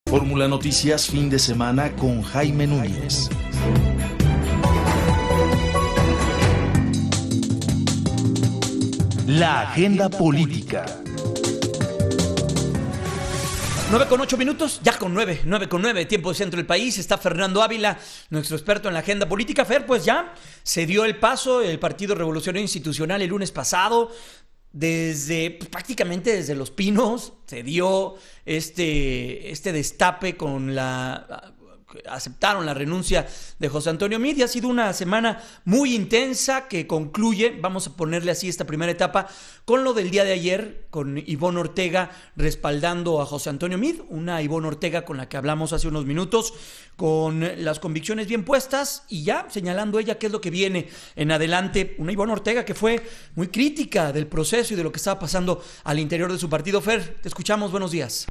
Fórmula Noticias fin de semana con Jaime Núñez. La agenda política. 9:08, ya con 9:09, tiempo de centro del país. Está Fernando Ávila, nuestro experto en la agenda política. Fer, pues ya se dio el paso el Partido Revolucionario Institucional el lunes pasado. Prácticamente desde Los Pinos se dio este destape aceptaron la renuncia de José Antonio Meade. Ha sido una semana muy intensa que concluye, vamos a ponerle así esta primera etapa, con lo del día de ayer, con Ivonne Ortega respaldando a José Antonio Meade, una Ivonne Ortega con la que hablamos hace unos minutos, con las convicciones bien puestas y ya señalando ella qué es lo que viene en adelante. Una Ivonne Ortega que fue muy crítica del proceso y de lo que estaba pasando al interior de su partido. Fer, te escuchamos, buenos días.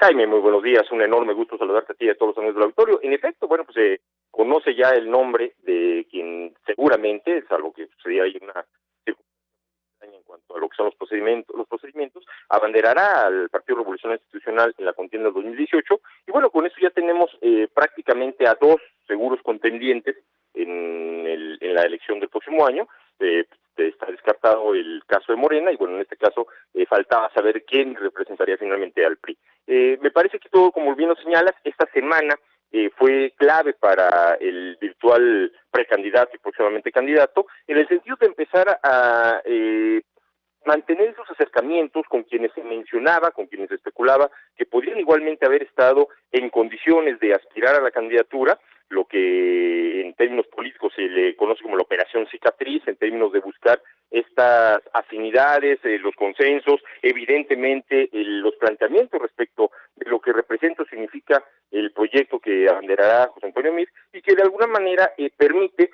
Jaime, muy buenos días, un enorme gusto saludarte a ti y a todos los amigos del auditorio. En efecto, bueno, pues se conoce ya el nombre de quien seguramente, salvo que sería ahí una circunstancia en cuanto a lo que son los procedimientos, abanderará al Partido Revolucionario Institucional en la contienda del 2018, y bueno, con eso ya tenemos prácticamente a dos seguros contendientes en la elección del próximo año. Está descartado el caso de Morena, y bueno, en este caso faltaba saber quién representaría finalmente al PRI. Me parece que todo, como bien lo señalas, esta semana fue clave para el virtual precandidato y próximamente candidato, en el sentido de empezar a mantener esos acercamientos con quienes se mencionaba, con quienes se especulaba que podrían igualmente haber estado en condiciones de aspirar a la candidatura, lo que en términos políticos se le conoce como la operación cicatriz, en términos de buscar estas afinidades, los consensos, evidentemente los planteamientos respecto de lo que representa o significa el proyecto que abanderará José Antonio Meade, y que de alguna manera permite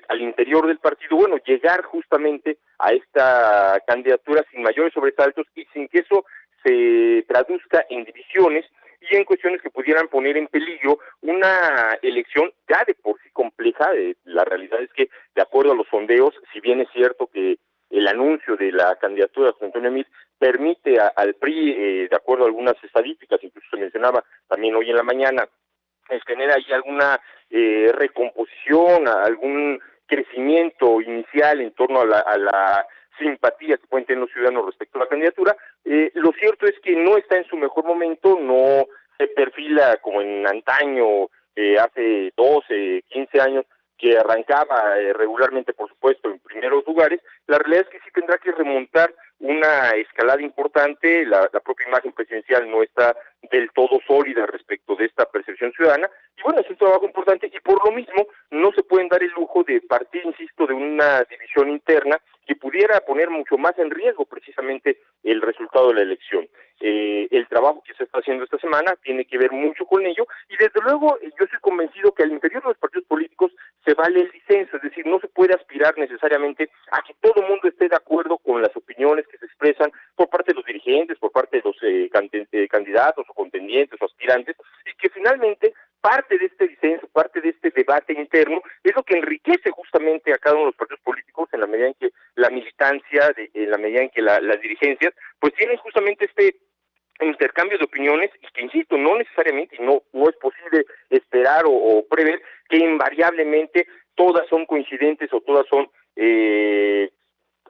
al interior del partido, bueno, llegar justamente a esta candidatura sin mayores sobresaltos y sin que eso se traduzca en divisiones y en cuestiones que pudieran poner en peligro una elección ya de por sí compleja. La realidad es que, de acuerdo a los sondeos, si bien es cierto que el anuncio de la candidatura de José Antonio Meade permite al PRI, de acuerdo a algunas estadísticas, incluso se mencionaba también hoy en la mañana, tener ahí alguna recomposición, algún crecimiento inicial en torno a la simpatía que pueden tener los ciudadanos respecto a la candidatura. Lo cierto es que no está en su mejor momento, no se perfila como en antaño, hace 12, 15 años, que arrancaba regularmente, por supuesto, en primeros lugares. La realidad es que sí tendrá que remontar una escalada importante. La propia imagen presidencial no está del todo sólida respecto de esta percepción ciudadana, y bueno, es un trabajo importante, y por lo mismo no se pueden dar el lujo de partir, insisto, de una división interna que pudiera poner mucho más en riesgo precisamente el resultado de la elección. El trabajo que se está haciendo esta semana tiene que ver mucho con ello, y desde luego yo estoy convencido que al interior de los partidos políticos se vale el disenso, es decir, no se puede aspirar necesariamente a que todo el mundo esté de acuerdo con las opiniones que se expresan por parte de los dirigentes, por parte de los candidatos o contendientes o aspirantes, y que finalmente parte de este disenso, parte de este debate interno es lo que enriquece justamente a cada uno de los partidos políticos, en la medida en que la militancia, en la medida en que las dirigencias, pues tienen justamente este intercambio de opiniones, y que, insisto, no necesariamente, y no es posible esperar o prever que invariablemente todas son coincidentes o todas son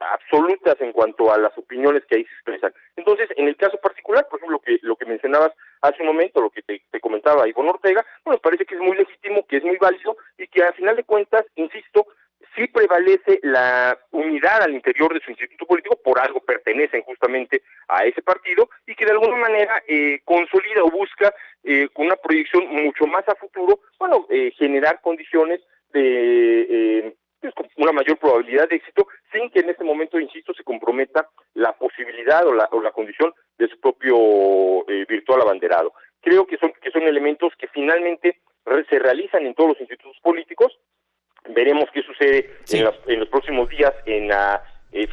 absolutas en cuanto a las opiniones que ahí se expresan. Entonces, en el caso particular, por ejemplo, lo que mencionabas hace un momento, lo que te comentaba Ivonne Ortega, bueno, parece que es muy legítimo, que es muy válido, y que al final de cuentas, insisto, sí prevalece la unidad al interior de su instituto político, por algo pertenecen justamente a ese partido, y que de alguna manera consolida o busca con una proyección mucho más a futuro, bueno, generar condiciones de con una mayor probabilidad de éxito, sin que en este momento, insisto, se comprometa la posibilidad o la condición de su propio virtual abanderado. Creo que son elementos que finalmente se realizan en todos los institutos políticos. Veremos qué sucede en los próximos días,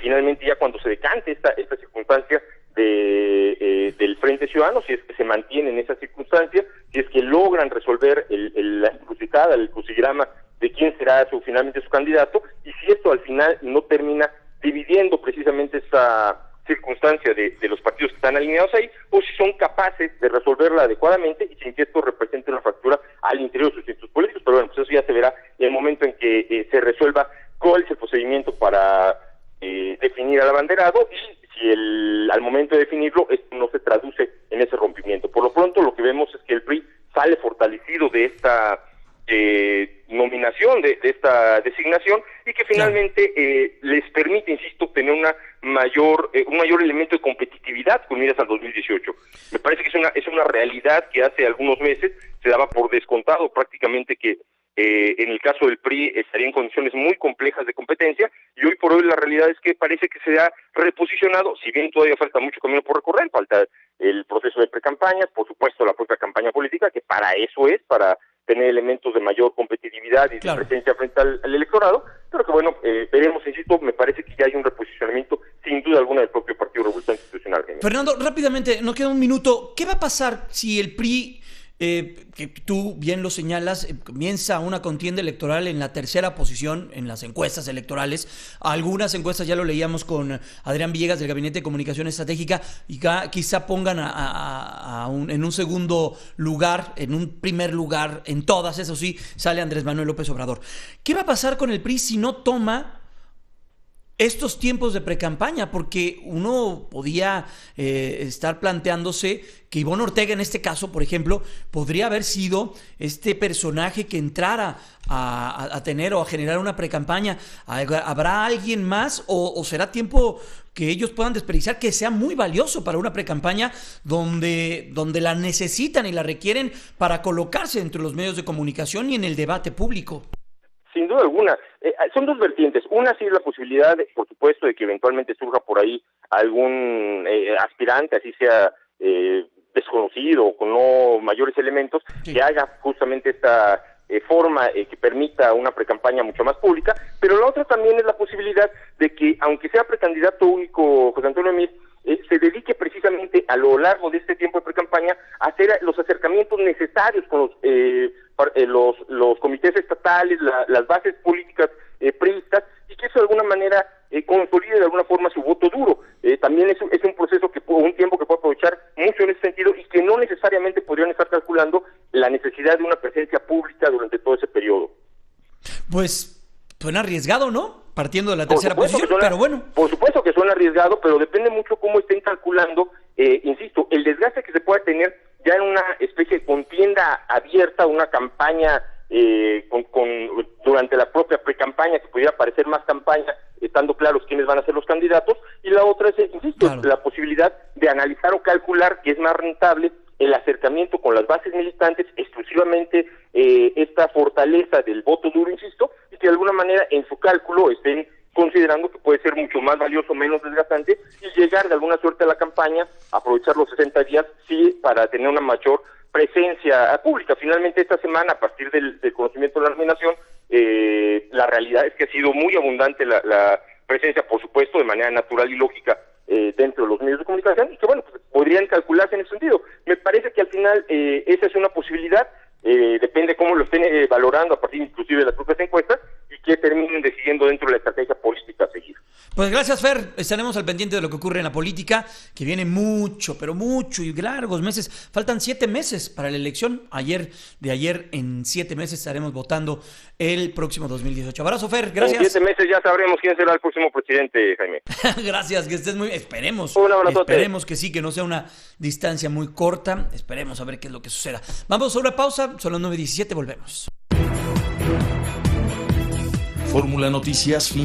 finalmente ya cuando se decante esta circunstancia del Frente Ciudadano, si es que se mantiene en esa circunstancia, si es que logran resolver la encrucijada, el crucigrama de quién será finalmente su candidato, y si esto al final no termina dividiendo precisamente esa circunstancia de los partidos que están alineados ahí, o si son capaces de resolverla adecuadamente y sin que esto represente una fractura al interior de sus institutos políticos. Pero bueno, pues eso ya se verá en el momento en que se resuelva cuál es el procedimiento para definir al abanderado y si al momento de definirlo esto no se traduce en ese rompimiento. Por lo pronto lo que vemos es que el PRI sale fortalecido de esta nominación, de esta designación, y que finalmente les permite, insisto, tener un mayor elemento de competitividad con miras al 2018. Me parece que es una realidad que hace algunos meses se daba por descontado prácticamente que en el caso del PRI estaría en condiciones muy complejas de competencia, y hoy por hoy la realidad es que parece que se ha reposicionado, si bien todavía falta mucho camino por recorrer, falta el proceso de precampañas, por supuesto la propia campaña política, que para eso es, para tener elementos de mayor competitividad y de presencia frente al electorado, pero que bueno, veremos, insisto, me parece que ya hay un reposicionamiento sin duda alguna del propio Partido Revolucionario Institucional. Fernando, rápidamente, nos queda un minuto, ¿qué va a pasar si el PRI, que tú bien lo señalas, comienza una contienda electoral en la tercera posición en las encuestas electorales? Algunas encuestas ya lo leíamos con Adrián Villegas del Gabinete de Comunicación Estratégica, y quizá pongan en un segundo lugar, en un primer lugar, en todas, eso sí, sale Andrés Manuel López Obrador. ¿Qué va a pasar con el PRI si no toma estos tiempos de precampaña? Porque uno podía estar planteándose que Ivonne Ortega, en este caso, por ejemplo, podría haber sido este personaje que entrara a tener o a generar una precampaña. ¿Habrá alguien más o será tiempo que ellos puedan desperdiciar, que sea muy valioso para una precampaña donde la necesitan y la requieren para colocarse entre los medios de comunicación y en el debate público? Sin duda alguna. Son dos vertientes. Una sí es la posibilidad, por supuesto, de que eventualmente surja por ahí algún aspirante, así sea desconocido o con no mayores elementos, sí, que haga justamente esta forma que permita una precampaña mucho más pública. Pero la otra también es la posibilidad de que, aunque sea precandidato único José Antonio Meade, se dedique precisamente a lo largo de este tiempo de precampaña a hacer los acercamientos necesarios con los comités estatales, las bases políticas priistas, y que eso de alguna manera consolide de alguna forma su voto duro. También es un proceso un tiempo que puede aprovechar mucho en ese sentido, y que no necesariamente podrían estar calculando la necesidad de una presencia pública durante todo ese periodo. Pues suena arriesgado, ¿no? Partiendo de la tercera posición, pero bueno. Por supuesto que suena arriesgado, pero depende mucho cómo estén calculando, insisto, el desgaste que se pueda tener ya en una especie de contienda abierta, una campaña durante la propia precampaña, que pudiera parecer más campaña, estando claros quiénes van a ser los candidatos, y la otra es, insisto, claro, la posibilidad de analizar o calcular que es más rentable el acercamiento con las bases militantes, exclusivamente esta fortaleza del voto duro, insisto, y que de alguna manera en su cálculo estén considerando que puede ser mucho más valioso, menos desgastante, y llegar de alguna suerte a la campaña, aprovechar los 60 días, sí, para tener una mayor presencia pública. Finalmente, esta semana, a partir del conocimiento de la nominación, la realidad es que ha sido muy abundante la presencia, por supuesto, de manera natural y lógica, dentro de los medios de comunicación, y que, bueno, pues podrían calcularse en ese sentido. Me parece que al final esa es una posibilidad, depende cómo lo estén valorando a partir inclusive de las propias encuestas, y que terminen decidiendo dentro de la estrategia política a seguir. Pues gracias, Fer. Estaremos al pendiente de lo que ocurre en la política, que viene mucho, pero mucho y largos meses. Faltan 7 meses para la elección. De ayer en 7 meses estaremos votando el próximo 2018. Abrazo, Fer. Gracias. En 7 meses ya sabremos quién será el próximo presidente, Jaime. Gracias, que estés muy... Esperemos. Un abrazote. Esperemos que sí, que no sea una distancia muy corta. Esperemos a ver qué es lo que suceda. Vamos a una pausa. Son las 9:17. Volvemos. Fórmula Noticias, fin